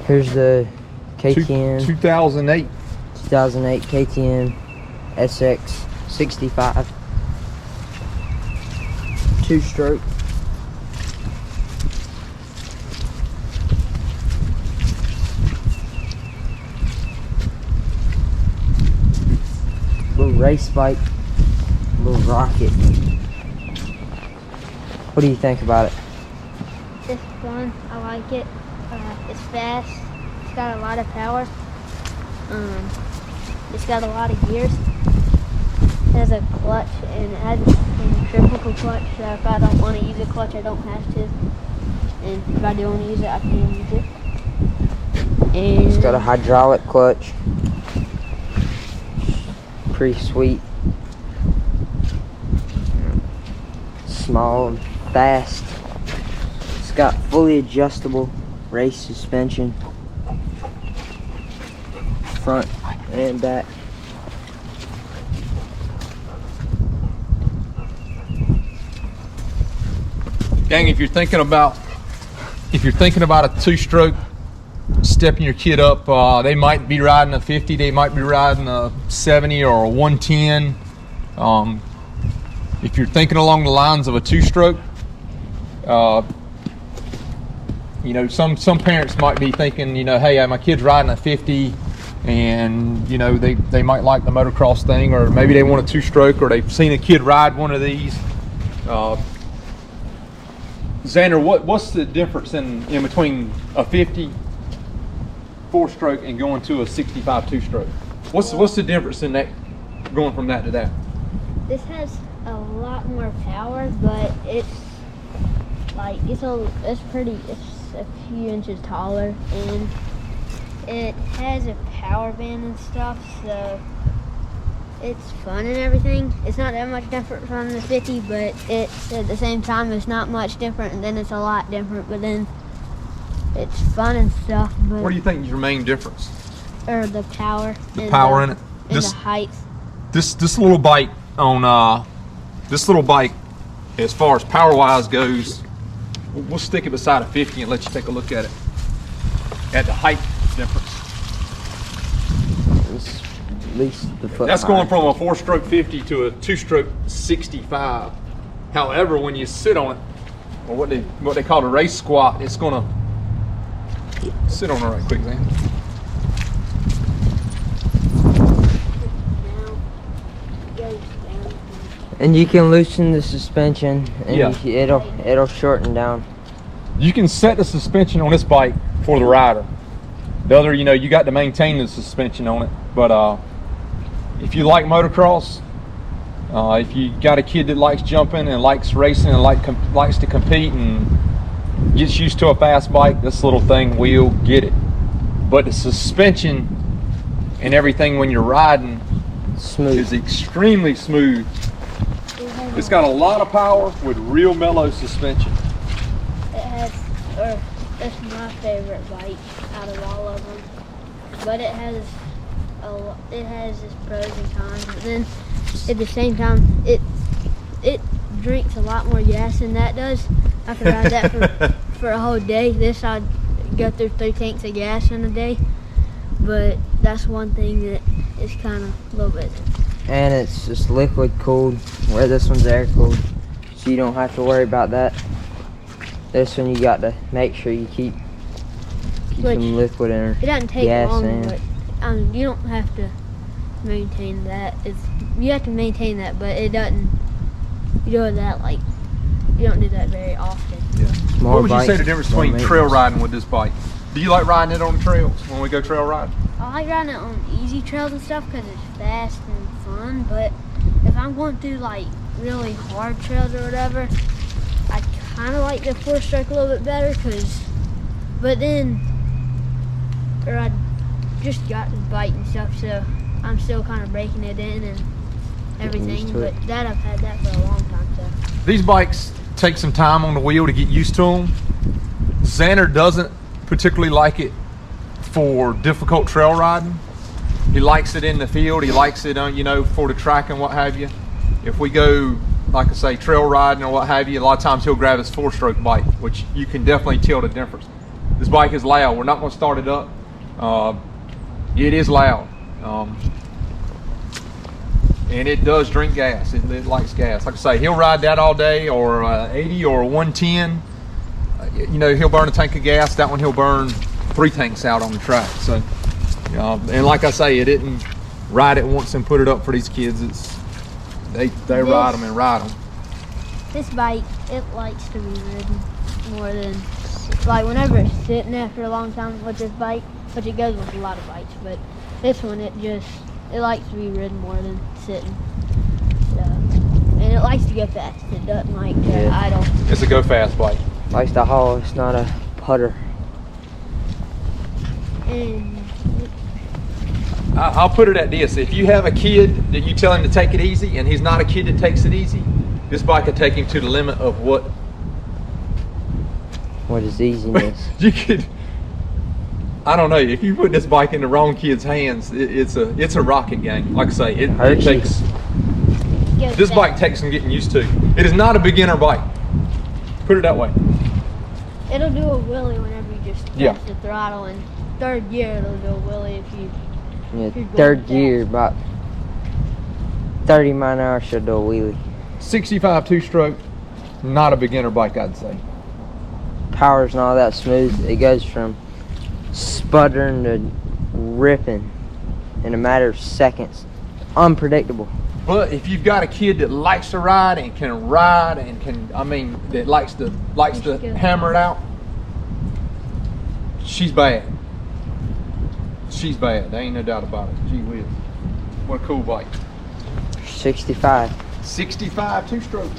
Here's the KTM 2008 KTM Sx65 two-stroke. Little race bike, little rocket. What do you think about it? It's fun. I like it. It's fast. It's got a lot of power. It's got a lot of gears. It has a clutch, and it has a triple clutch. So if I don't want to use a clutch, I don't have to. And if I do want to use it, I can use it. And It's got a hydraulic clutch. Pretty sweet. Small and fast. It's got fully adjustable race suspension, front and back. Gang, if you're thinking about a two-stroke, stepping your kid up, they might be riding a 50, they might be riding a 70 or a 110. If you're thinking along the lines of a two-stroke, you know, some parents might be thinking, you know, hey, my kid's riding a 50, and you know, they might like the motocross thing, or maybe they want a two-stroke, or they've seen a kid ride one of these. Xander, what's the difference in between a 50 four-stroke and going to a 65 two-stroke? What's the difference in that, going from that to that? this has a lot more power, but it's like it's a few inches taller, and it has a power band and stuff, so it's fun and everything. It's not that much different from the 50, but it's at the same time it's not much different, and then it's a lot different, but then it's fun and stuff. But What do you think is your main difference? or the power. The power in it. And the height. This little bike on as far as power wise goes, we'll stick it beside a 50 and let you take a look at it. At the height difference. It's at least the foot. That's high. going from a 4-stroke 50 to a 2-stroke 65. However, when you sit on it, or what they call a race squat, it's gonna sit on it right quick, man. And you can loosen the suspension, and Yeah. it'll shorten down. You can set the suspension on this bike for the rider. The other, you know, you got to maintain the suspension on it. But if you like motocross, if you got a kid that likes jumping and likes racing and likes to compete and gets used to a fast bike, this little thing will get it. But the suspension and everything when you're riding Smooth. is extremely smooth. It's got a lot of power with real mellow suspension. It's my favorite bike out of all of them, but it has its pros and cons. And then at the same time, it drinks a lot more gas than that does. I could ride that for a whole day. This I'd go through 3 tanks of gas in a day, but that's one thing that is kind of a little bit. And it's just liquid cooled, where this one's air cooled, so you don't have to worry about that. This one you got to make sure you keep some liquid in her. It doesn't take gas long, in. but you don't have to maintain that. You have to maintain that, but it doesn't. You do that like you don't do that very often. Yeah. More What would you say bikes, the difference more between trail maintenance. riding with this bike? Do you like riding it on trails when we go trail riding? I like riding it on easy trails and stuff because it's fast and fun. But if I'm going through like really hard trails or whatever, I kind of like the 4-stroke a little bit better I just got the bike and stuff, so I'm still kind of breaking it in and everything. to But it. that I've had that for a long time, so. These bikes take some time on the wheel to get used to them. Xander doesn't particularly like it for difficult trail riding. He likes it in the field. He likes it, you know, for the track and what have you. If we go, like I say, trail riding or what have you, a lot of times he'll grab his 4-stroke bike, which you can definitely tell the difference. This bike is loud. We're not going to start it up. It is loud. And it does drink gas. It likes gas. Like I say, he'll ride that all day, or 80 or 110. You know, he'll burn a tank of gas. That one he'll burn 3 tanks out on the track. So, and like I say, it didn't ride it once and put it up for these kids. They ride them and ride them. This bike, it likes to be ridden more than, like whenever it's sitting after a long time with this bike, which it goes with a lot of bikes, but this one, it likes to be ridden more than sitting. So, and it likes to go fast. It doesn't like to idle. It's a go fast bike. Likes to haul. It's not a putter. And I'll put it at this: if you have a kid that you tell him to take it easy, and he's not a kid that takes it easy, this bike will take him to the limit of what is easiness? you could. I don't know. If you put this bike in the wrong kid's hands, it's a rocket gang. Like I say, it takes. This bike takes some getting used to. It is not a beginner bike. Put it that way. it'll do a wheelie whenever you just press the throttle. And third gear, it'll do a wheelie if you. Yeah, third gear, about 30 mile an hour should do a wheelie. 65 two-stroke, not a beginner bike, I'd say. Power's not that smooth. It goes from sputtering to ripping in a matter of seconds. Unpredictable. But if you've got a kid that likes to ride and can ride and can, that likes to hammer it out, she's bad. She's bad. There ain't no doubt about it. Gee whiz. What a cool bike. 65. 65 two-stroke.